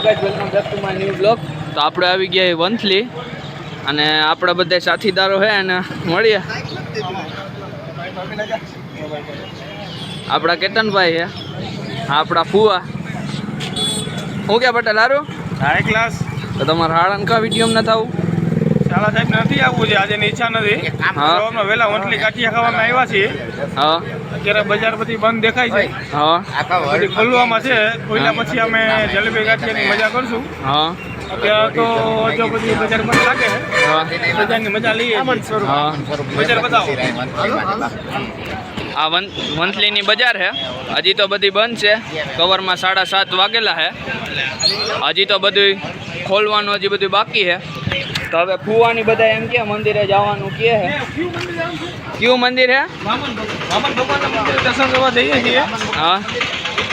Guys welcome back to my new blog. તો આપણે આવી ગયા વંથલી અને આપણા બધા સાથીદારો છે અને મળીએ। આપણા કેતનભાઈ છે, આપણા ફુવા હું કે પટેલ હારું હાઈ ક્લાસ। તો તમારા હાળન કા વિડીયો ન થવું શાળા સાહેબ નથી આવવું છે, આજે ઈચ્છા નથી। સવારમાં વહેલા વંથલી ગાંઠિયા ખાવામાં આવ્યા છીએ। હા અત્યારે બજાર બધી બંધ દેખાય છે, હા બધી ખોલવામાં છે। ખોલ્યા પછી અમે જલેબી ગાંઠિયાની મજા કરશું। હા અત્યારે તો જો બધી બજાર બંધ લાગે હા બજારની મજા લઈએ। હા બજાર બતાવો। આ વંથલીની બજાર છે, હજી તો બધી બંધ છે। કવરમાં 7:30 વાગેલા છે, હજી તો બધું ખોલવાનું હજી બધું બાકી છે। તો હવે ફુવાની બધા એમ કે મંદિરે જવાનું કે છે। કયું મંદિર છે? વામન ભગવાનના મંદિરે દર્શન કરવા જઈએ છીએ। હા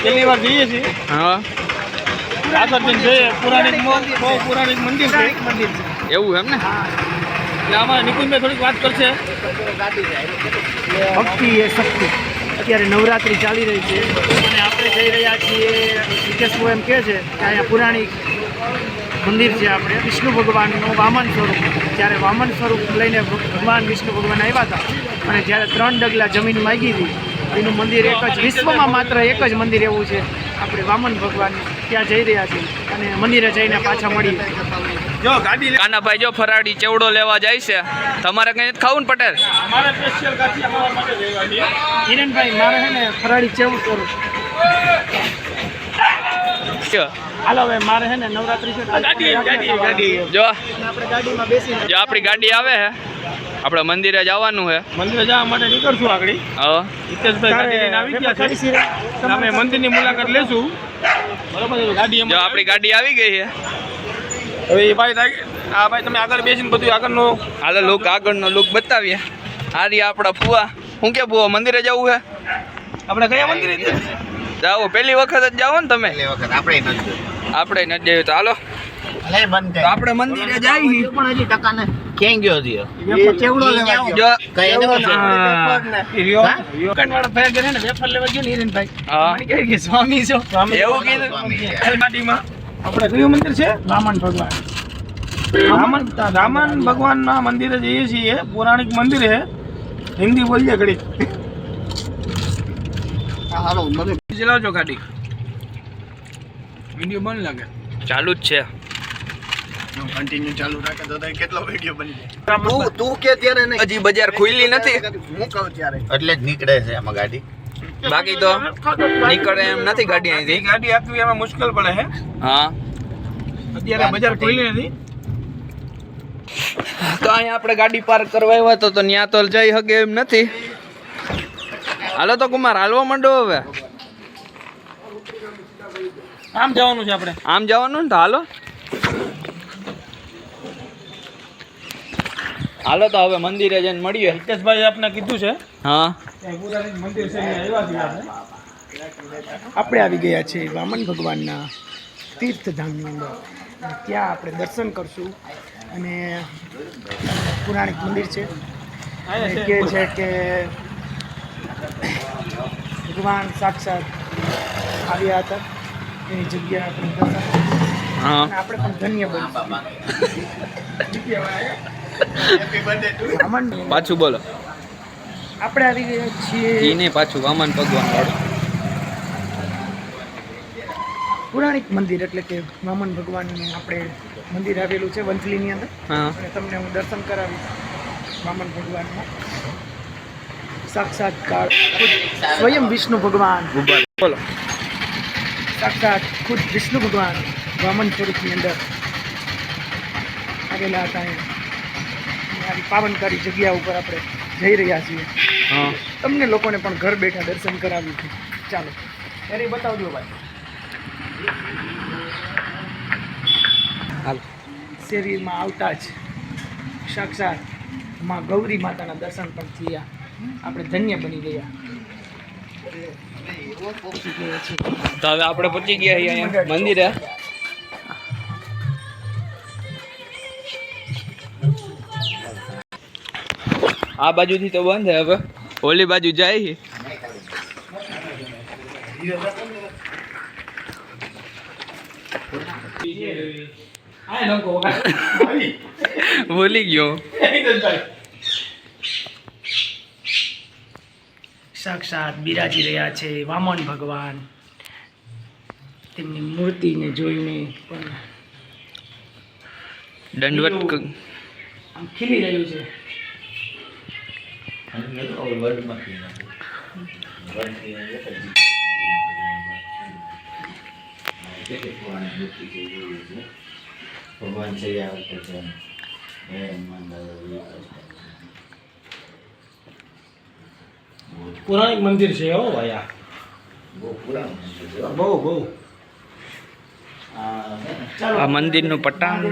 પહેલી વાર જઈએ છીએ। હા આગળ જઈને જોઈએ, બહુ પૌરાણિક મંદિર છે। એવું એમ ને? એટલે અમારા નિકુંજભાઈ થોડીક વાત કરશે। ભક્તિ એ શક્તિ। અત્યારે નવરાત્રિ ચાલી રહી છે અને આપણે જઈ રહ્યા છીએ, વિકેશભાઈ એમ કહે છે કે અહીંયા પુરાણિક મંદિર છે, આપણે વિષ્ણુ ભગવાનનું વામન સ્વરૂપ। જ્યારે વામન સ્વરૂપ લઈને ભગવાન વિષ્ણુ ભગવાન આવ્યા હતા અને જ્યારે 3 ડગલા જમીન માગી હતી, એનું મંદિર એક જ વિશ્વમાં માત્ર એક જ મંદિર એવું છે, આપણે વામન ભગવાન ત્યાં જઈ રહ્યા છીએ અને મંદિરે જઈને પાછા મળીએ। જો ગાડી કાનાભાઈ જો ફરાળી ચેવડો લેવા જાય છે, તમારે કઈ નથી ખાવું ને પટેલ? અમારે સ્પેશિયલ ગાંઠિયા ખાવા માટે જઈએ છીએ। હિરેનભાઈ મારે છે ને ફરાળી ચેવું કરું, હાલો હવે મારે છે ને નવરાત્રિ છે ગાડી જો આપણે ગાડીમાં બેસીને જો આપણી ગાડી આવે છે, આપણે મંદિરે જવાનું છે। મંદિરે જવા માટે નીકળશું આગળ। હા હિતેશભાઈ ગાડી લઈને આવી ગયા છે, અમે મંદિરની મુલાકાત લેશું। બરોબર છે, ગાડી જો આપણી ગાડી આવી ગઈ છે। હવે એ ભાઈ આ ભાઈ તમે આગળ બેસીને બધું આગળનો હાલો લુક આગળનો લુક બતાવીએ। આ રહ્યા આપણા ફુવા। શું કે ફુવા મંદિરે જવું છે? આપણે કયા મંદિરે જાઓ, પહેલી વખત જ જાઓ ને તમે? આપણે નથી જઈએ તો હાલો તો આપણે મંદિરે જઈએ। પણ હજી ટકા ને ક્યાં ગયો હતી જો વાળા ભાઈ ઘરે ને વેફર લેવા ગયો ને હિરેનભાઈ, હા મને કહે કે સ્વામી છો એવું કીધું? ગાડીમાં આપણે કયું મંદિર છે? વામન ભગવાન। રામન ભગવાનના મંદિરે જઈએ છીએ। પૌરાણિક મંદિર છે, હિન્દી બોલીએ ઘડી। ચલાવજો ગાડી, વિડીયો બંધ લાગે ચાલુ જ છે। કન્ટિન્યુ ચાલુ રાખે તો કેટલો વિડિયો બની તું કે ત્યારે નહીં, હજી બજાર ખુલ્લી નથી હું કહું ત્યારે એટલે જ નીકળે છે આમાં ગાડી, બાકી તો નીકળે એમ નથી ગાડી અહીંથી। ગાડી આપવી એમાં મુશ્કેલ પડે છે। હા અત્યારે બજાર ખુલ્લી નથી। તો અહીંયા આપણે ગાડી પાર્ક કરવા આવ્યા તો ત્યાં તો જઈ શકે એમ નથી। હાલો તો કુમાર હાલવા માંડો હવે। આમ જવાનું છે આપણે, આમ જવાનું ને તો હાલો હાલો તો હવે મંદિરે જઈને મળીએ। હિતેશભાઈ આપને કીધું છે હા પૌરાણિક મંદિર છે, આવ્યા છીએ આપણે। આપણે આવી ગયા છે વામન ભગવાનના તીર્થધામની અંદર, અને ત્યાં આપણે દર્શન કરશું અને પુરાણિક મંદિર છે, અને કહે છે કે ભગવાન સાક્ષાત આવ્યા હતા, એની જગ્યા આપણે દર્શન હા અને આપણે પણ ધન્ય બનીશું। વામન પાછું બોલો, આપણે આવી ગયા છીએ ઈ નહીં પાછું વામન ભગવાન વાળું। પુરાણિક મંદિર એટલે કે વામન ભગવાનનું આપણે મંદિર આવેલું છે વંથલીની અંદર, હા અને તમને હું દર્શન કરાવીશ વામન ભગવાનના। સાક્ષાત્કાર ખુદ સ્વયં વિષ્ણુ ભગવાન, બોલો સાક્ષાત ખુદ વિષ્ણુ ભગવાન વામન સ્વરૂપની અંદર આવેલા હતા। આવી પાવનકારી જગ્યા ઉપર આપણે જઈ રહ્યા છીએ, હા તમને લોકોને પણ ઘર બેઠા દર્શન કરાવ્યું છે। ચાલો ત્યારે બતાવજો ભાઈ। હાલ શેરીમાં આવતા જ સાક્ષાત માં ગૌરી માતાના દર્શન પણ થયા, આપણે ધન્ય બની ગયા। તો હવે આપણે પહોંચી ગયા છીએ અહીંયા મંદિરે। આ બાજુથી તો બંધ છે, હવે ઓલી બાજુ જાય। ભૂલી ગયો. સાક્ષાત બિરાજી રહ્યા છે વામન ભગવાન. તેમની મૂર્તિને જોઈને પણ દંડવત આમ ખીલી રહ્યું છે. ભગવાન છે પૌરાણિક મંદિર છે હો ભાઈ આ બહુ પુરાણું મંદિર છે. બહુ બહુ આ મંદિરનું પટાંગ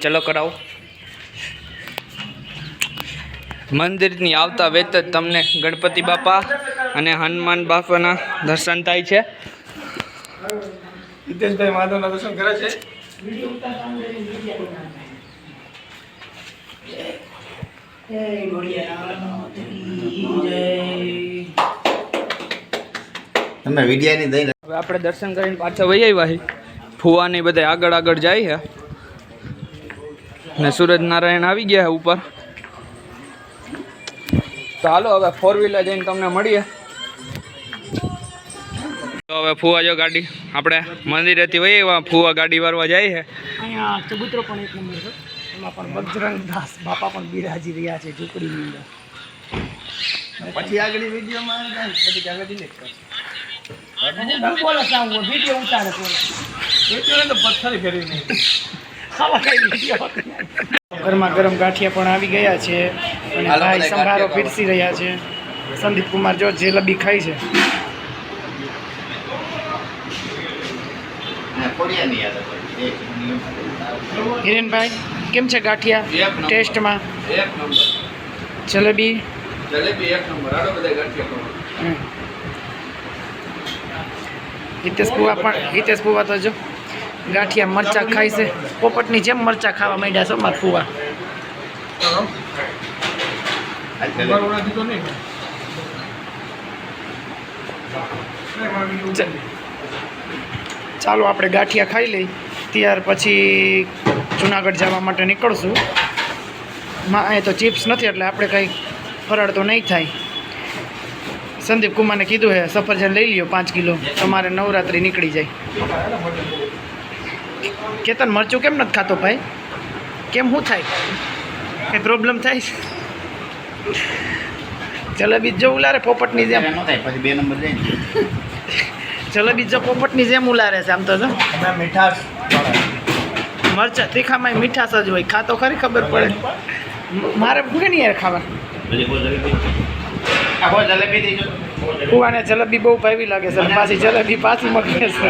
ચલો કરાવો. મંદિરની આવતા વેત જ તમને ગણપતિ બાપા અને હનુમાન બાપાના દર્શન થાય છે. હિતેશભાઈ માધવના દર્શન કરે છે. તમે વિડિયાની દઈને હવે આપણે દર્શન કરીને પાછા વહી આવ્યા છીએ. ફુવાની બધા આગળ આગળ જાય છે ને સૂરજ નારાયણ આવી ગયા છે ઉપર. તો હાલો હવે 4 વ્હીલર જઈને તમને મળીએ. તો હવે ફુવા જો ગાડી આપણે મંદિરેથી વહી આવ્યા. ફુવા ગાડી વારવા જાય છે. અહીંયા ચબૂતરો પણ એક નંબર છે. એમાં પણ બજરંગદાસ બાપા પણ બિરાજી રહ્યા છે ઝૂંપડીની અંદર. પછી આગળ વિડીયોમાં પછી આગળ delete કરશે. બોલો સાવ વિડીયો ઉતારે બોલો. એટલે તો પથ્થર ફેરવી નહીં. ખાવા કઈ વિડીયો ગરમા ગરમ ગાંઠિયા પણ આવી ગયા છે અને ભાઈ સંભારો પીરસી રહ્યા છે. સંદીપ કુમાર જો જલેબી ખાય છે. કોરિયાની યાદ હતી. હિરેનભાઈ કેમ છે ગાંઠિયા એક નંબર. ટેસ્ટમાં? એક નંબર જલેબી જલેબી એક નંબર. હાલો બધા ગાંઠિયા હમ. હિતેશ પુવા તો જો ગાંઠિયા મરચા ખાય છે. પોપટની જેમ મરચા ખાવા માંડ્યા છે મારા પુવા. બરોડાથી તો નહીં. ચાલો આપણે ગાંઠિયા ખાઈ લઈ ત્યાર પછી જુનાગઢ જવા માટે નીકળશું. અહીં તો ચિપ્સ નથી એટલે આપણે કંઈ ફરાળ તો નહીં થાય. સંદીપ કુમારને કીધું હે સફરજન લઈ લ્યો 5 કિલો, તમારે નવરાત્રિ નીકળી જાય. કેતન મરચું કેમ નથી ખાતો ભાઈ? કેમ શું થાય? કંઈ પ્રોબ્લેમ થાય છે? જલેબી જો ઉલારે પોપટની જેમ. ન થાય પછી 2 નંબર જાય ને. જલેબી જો પોપટની જેમ ઉલારે છે આમ તો જો. મીઠાશ મરચા તીખામાં મીઠાશ જ હોય. ખાતો ખરી ખબર પડે. મારે ભૂખે નહીં યાર ખાવા. આખો જલેબી દેજો. કુવાને જલેબી બહુ ભાવી લાગે છે. પાછી જલેબી પાછી મગે છે.